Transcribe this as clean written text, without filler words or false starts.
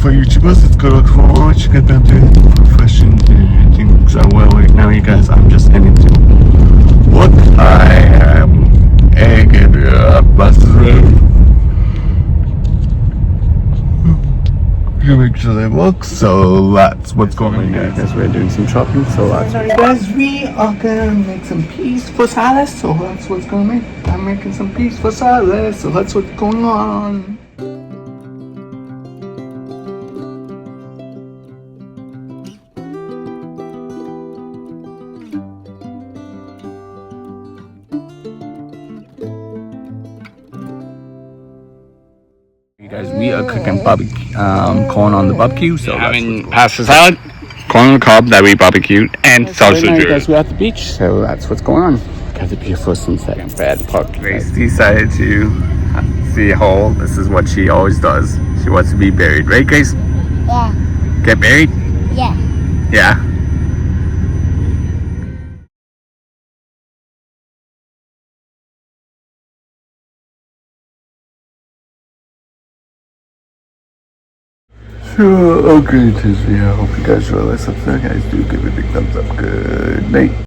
for YouTubers, it's good look forward to get them doing profession things well right now, you guys. I'm just heading to work. I am egging buses to make sure they work, so that's what's going on, guys. We're doing some shopping, so that's what guys, we are gonna make some peas for salad, so that's what's going on. I'm making some peas for salad, so that's what's going on. You guys, we are cooking barbecue, corn on the barbecue. So having pasta salad, corn on the cob that we barbecued, and sausage. Right, guys, we're at the beach, so that's what's going on. Got the beautiful sunset and bad park. Grace decided to see a hole. This is what she always does. She wants to be buried, right, Grace? Yeah. Get buried? Yeah. Yeah. Okay, Tuesday. I hope you guys enjoy this episode. Guys, do give it a big thumbs up. Good night.